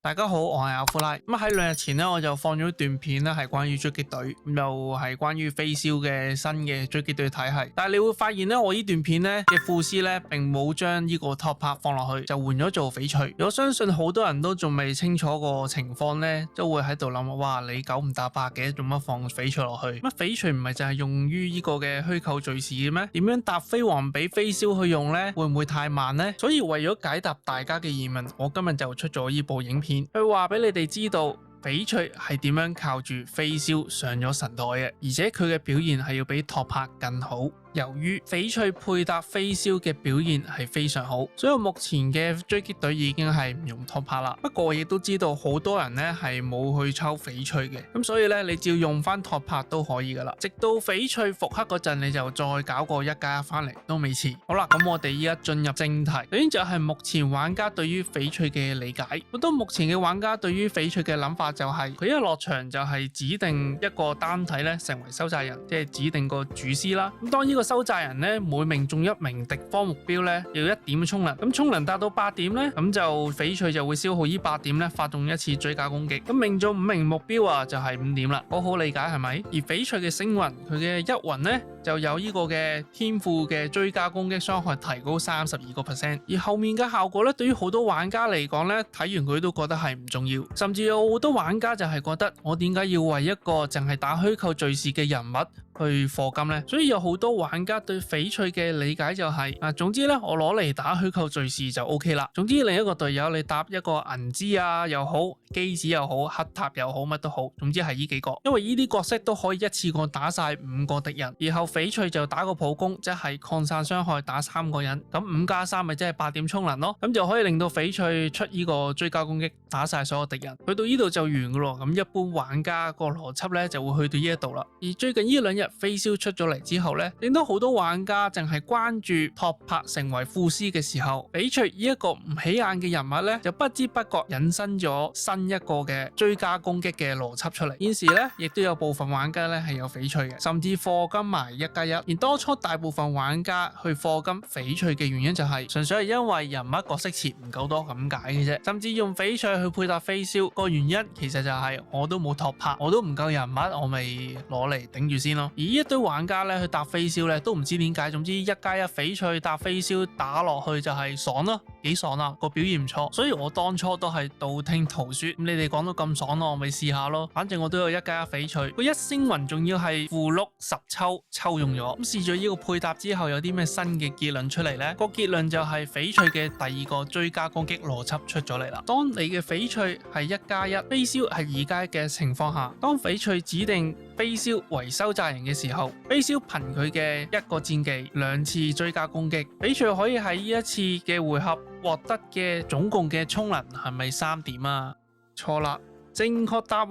大家好，我係阿夫拉。咁喺2日前呢，我就放咗段片咧，係關於狙擊隊，又係關於飛霄嘅新嘅狙擊隊體系。但係你會發現呢，我呢段片呢嘅副師呢，並冇將呢個 top part 放落去，就換咗做翡翠。我相信好多人都仲未清楚個情況呢，都會喺度諗：哇，你9唔搭8嘅，做乜放翡翠落去？乜翡翠唔係就係用於呢個嘅虛構敘事嘅咩？點樣搭飛黃俾飛霄去用呢？會唔會太慢呢？所以為咗解答大家嘅疑問，我今日就出咗呢部影片。佢話俾你哋知道翡翠係點樣靠住飛霄上咗神台嘅，而且佢嘅表現係要比托帕更好。由於翡翠配搭飛霄嘅表現係非常好，所以目前嘅狙擊隊已經係唔用托帕啦。不過我亦都知道好多人呢係冇去抽翡翠嘅，咁所以呢，你只要用翻托帕都可以噶啦。直到翡翠復刻嗰陣，你就再搞個1+1翻嚟都未遲。好啦，咁我哋依家進入正題。首先就係目前玩家對於翡翠嘅理解。好多目前嘅玩家對於翡翠嘅諗法就係佢一落場就係指定一個單體呢成為收債人，即係指定個主師啦。咁當呢個收債人呢，每命中1名敵方目標呢，要1點充能，咁充能達到8點呢，咁就翡翠就會消耗呢8點呢，發動一次追加攻擊。咁命中5名目標啊，就係5點啦，好好理解係咪？而翡翠嘅星雲，佢嘅一魂呢，就有呢個嘅天賦嘅追加攻擊傷害提高32%，而後面嘅效果呢，對於好多玩家嚟講呢，睇完佢都覺得係唔重要，甚至有好多玩家就係覺得我點解要為一個淨係打虛構敘事嘅人物去課金呢？所以有好多玩家對翡翠嘅理解就係總之呢，我攞嚟打虛構敘事就 OK 啦。總之另一個隊友你搭一個銀枝啊又好，機子又好，黑塔又好，乜都好，總之係呢幾個，因為呢啲角色都可以一次過打晒5個敵人，然後翡翠就打個普攻，即係擴散傷害打3個人，咁5+3咪即係8點充能咯，咁就可以令到翡翠出呢個追加攻擊打晒所有敵人，去到呢度就完噶咯。咁一般玩家個邏輯呢，就會去到呢一度啦。而最近呢2日飛霄出咗嚟之後呢，令到好多玩家淨係關注托帕成為副師嘅時候，翡翠呢一個唔起眼嘅人物呢，就不知不覺引申咗新一個嘅追加攻擊嘅邏輯出嚟。現時呢，亦都有部分玩家呢係有翡翠嘅，甚至課金埋1+1。而當初大部分玩家去課金翡翠嘅原因就係純粹係因為人物角色池唔夠多咁解嘅啫，甚至用翡翠去配搭飛霄個原因其實就係我都冇托帕，我都唔夠人物，我咪攞嚟頂住先咯。而一堆玩家咧去搭飛霄咧都唔知點解，總之1+1翡翠搭飛霄打落去就係爽咯，幾爽啊，個表現唔錯。所以我當初都係道聽途說，咁你哋講到咁爽咯，我咪試下咯。反正我都有1+1翡翠，個1星雲仲要係附碌10抽中咗。咁試咗呢個配搭之後，有啲咩新嘅結論出嚟呢？個結論就係翡翠嘅第2個追加攻擊邏輯出咗嚟啦。當你嘅翡翠係1+1，飛霄係2+1嘅情況下，當翡翠指定飛霄為收債人嘅時候，飛霄憑佢嘅1個戰技2次追加攻擊，翡翠可以喺呢一次嘅回合獲得嘅總共嘅充能係咪3點啊？錯啦，正確答案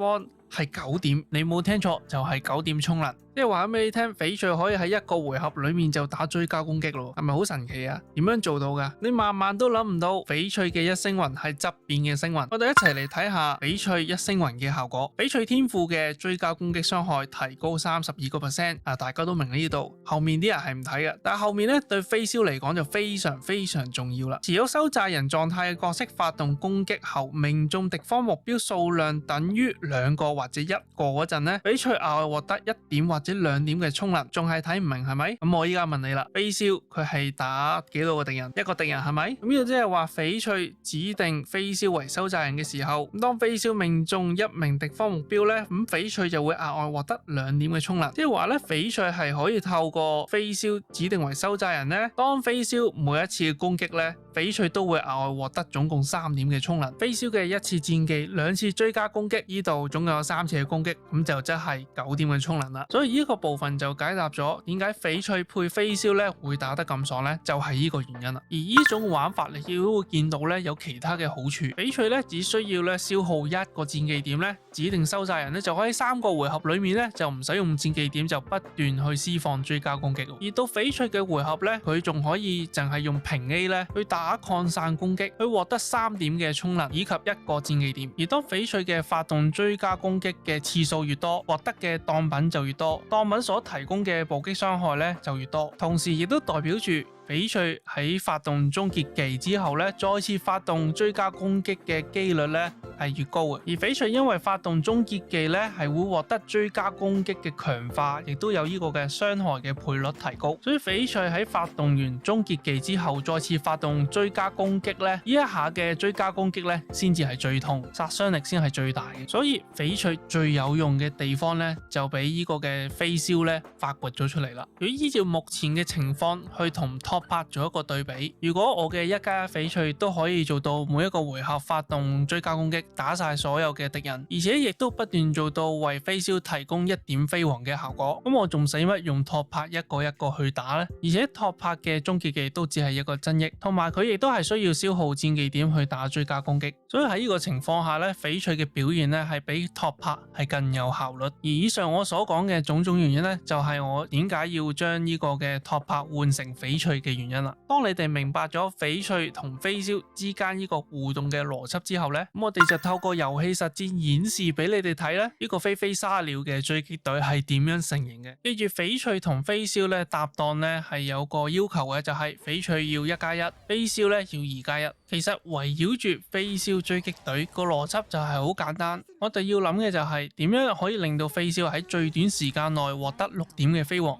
係9點，你冇聽錯，就係9點充能。即係話俾你聽，翡翠可以喺1個回合裏面就打追加攻擊咯，係咪好神奇啊？點樣做到噶？你萬萬都諗唔到，翡翠嘅1星雲係側邊嘅星雲。我哋一齊嚟睇下翡翠1星雲嘅效果。翡翠天賦嘅追加攻擊傷害提高32%，大家都明呢度。後面啲人係唔睇嘅，但係後面呢對飛霄嚟講就非常非常重要啦。持有收債人狀態嘅角色發動攻擊後，命中敵方目標數量等於2個或者1個嗰陣呢，翡翠額外獲得1點或者2點嘅充能，仲係睇唔明係咪？咁我依家問你啦，飛霄佢係打幾多個敵人？1個敵人係咪？咁呢度即係話翡翠指定飛霄為收債人嘅時候，當飛霄命中1名敵方目標呢，咁翡翠就會額外獲得2點嘅充能。即係話呢，翡翠係可以透過飛霄指定為收債人呢，當飛霄每一次嘅攻擊呢，翡翠都會額外獲得總共3點嘅充能。飛霄嘅1次戰技2次追加攻擊，呢度總共有3次嘅攻擊，咁就即係9點嘅充能啦。所以呢個部分就解答咗點解翡翠配飛霄咧會打得咁爽咧，就係呢個原因啦。而呢種玩法你亦都會見到咧有其他嘅好處，翡翠咧只需要咧消耗一個戰技點咧，指定收債人咧就可以3個回合裏面咧就唔使用戰技點就不斷去施放追加攻擊。而到翡翠嘅回合咧，佢仲可以淨係用平 A 咧去打擴散攻擊，去獲得3點嘅充能以及1個戰技點。而當翡翠嘅發動追加攻擊嘅次數越多，獲得嘅當品就越多，當品所提供嘅暴擊傷害咧就越多，同時亦都代表住翡翠喺發動終結技之後咧，再次發動追加攻擊嘅機率咧係越高嘅。而翡翠因為發動終結技咧係會獲得追加攻擊嘅強化，亦都有呢個嘅傷害嘅倍率提高。所以翡翠喺發動完終結技之後，再次發動追加攻擊咧，呢一下嘅追加攻擊咧先至係最痛，殺傷力先係最大嘅。所以翡翠最有用嘅地方咧，就俾呢個嘅飛霄咧發掘咗出嚟啦。如果依照目前嘅情況去同托帕做一個對比，如果我嘅1+1翡翠都可以做到每一個回合發動追加攻擊，打晒所有嘅敵人，而且亦都不斷做到為飛霄提供1點飛黃嘅效果，咁我仲使乜用托帕一個一個去打呢？而且托帕嘅終結技都只係一個增益，同埋佢亦都係需要消耗戰技點去打追加攻擊，所以喺呢個情況下呢，翡翠嘅表現呢係比托帕係更有效率。而以上我所講嘅種種原因呢，就係我點解要將呢個嘅托帕換成翡翠嘅原因啦。當你哋明白咗翡翠同飛霄之間呢個互動嘅邏輯之後呢，咁我哋就透過遊戲實戰演示俾你哋睇咧，呢個飛飛沙鳥嘅追擊隊係點樣成型嘅。記住翡翠同飛霄咧搭檔咧係有個要求嘅，就係翡翠要1+1，飛霄咧要2+1。其實圍繞住飛霄追擊隊個邏輯就係好簡單，我哋要諗嘅就係點樣可以令到飛霄喺最短時間內獲得6點嘅飛黃。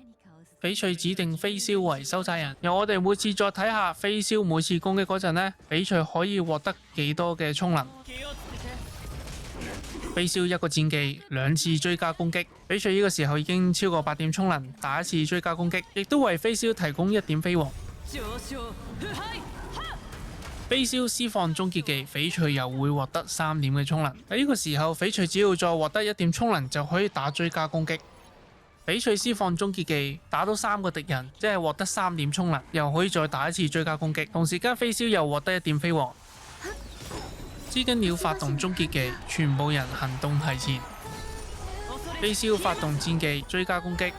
翡翠指定飛霄為收債人，由我哋每次再睇下飛霄每次攻擊嗰陣呢，翡翠可以獲得幾多嘅充能。飛霄1個戰技2次追加攻擊，翡翠呢個時候已經超過8點充能，打1次追加攻擊，亦都為飛霄提供1點飛黃。飛霄施放終結技，翡翠又會獲得3點嘅充能。喺呢個時候，翡翠只要再獲得1點充能就可以打追加攻擊。翡翠施放終結技，打到3個敵人，即係獲得3點充能，又可以再打1次追加攻擊。同時間飛霄又獲得1點飛黃。知更鳥發動終結技，全部人行動提前。飛霄發動戰技追加攻擊，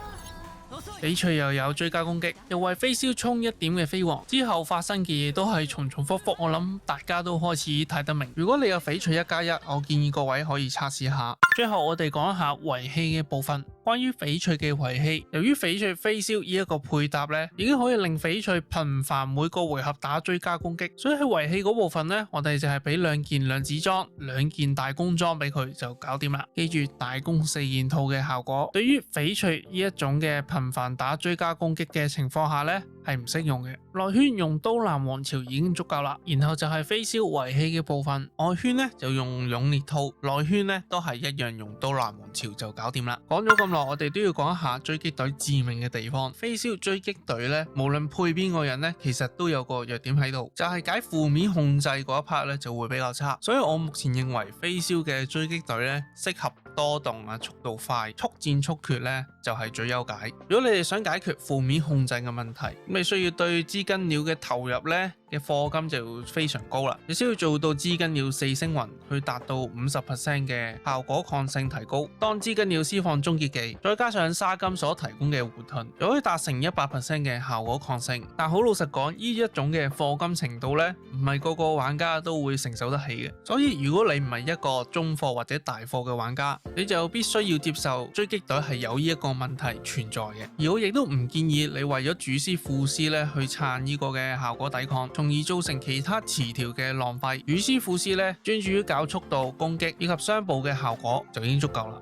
翡翠又有追加攻擊，又為飛霄充1點嘅飛黃。之後發生嘅嘢都係重重複複，我諗大家都開始睇得明。如果你有翡翠1+1，我建議各位可以測試下。最後我哋講一下遺棄嘅部分。關於翡翠嘅遺棄，由於翡翠飛霄呢一個配搭呢，已經可以令翡翠頻繁每個回合打追加攻擊，所以喺遺棄嗰部分呢，我哋就係俾2件量子裝、2件大弓裝俾佢就搞掂啦。記住大弓4件套嘅效果，對於翡翠呢一種嘅頻繁打追加攻擊嘅情況下呢，係唔適用嘅。內圈用刀南王朝已經足夠啦，然後就係飛霄遺棄嘅部分，外圈呢就用勇烈套，內圈呢都係一樣用刀南王朝就搞掂啦。講咗咁耐，我哋都要講一下追擊隊致命嘅地方。飛霄追擊隊呢，無論配邊個人呢，其實都有個弱點喺度，就係解負面控制嗰一 part 呢就會比較差。所以我目前認為飛霄嘅追擊隊呢，適合多動啊，速度快，速戰速決呢就係最優解。如果你哋想解決負面控制嘅問題，咁你需要對知更鳥嘅投入呢嘅課金就非常高啦。你需要做到知更鳥4星雲去達到 50% 嘅效果抗性提高。當知更鳥施放終結技，再加上沙金所提供嘅護盾，就可以達成 100% 嘅效果抗性。但好老實講，呢一種嘅課金程度呢，唔係個個玩家都會承受得起嘅。所以如果你唔係一個中課或者大課嘅玩家，你就必須要接受追擊隊係有呢一個問題存在嘅。而我亦都唔建議你為咗主師副師咧去撐呢個嘅效果抵抗，從而造成其他詞條嘅浪費。主師副師咧專注於搞速度、攻擊以及雙步嘅效果就已經足夠啦。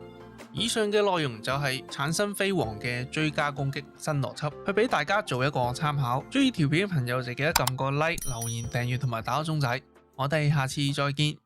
以上嘅內容就係產生飛黃嘅追加攻擊新邏輯，去俾大家做一個參考。中意條片嘅朋友就記得撳個 like、留言、訂閱同埋打個鐘仔。我哋下次再見。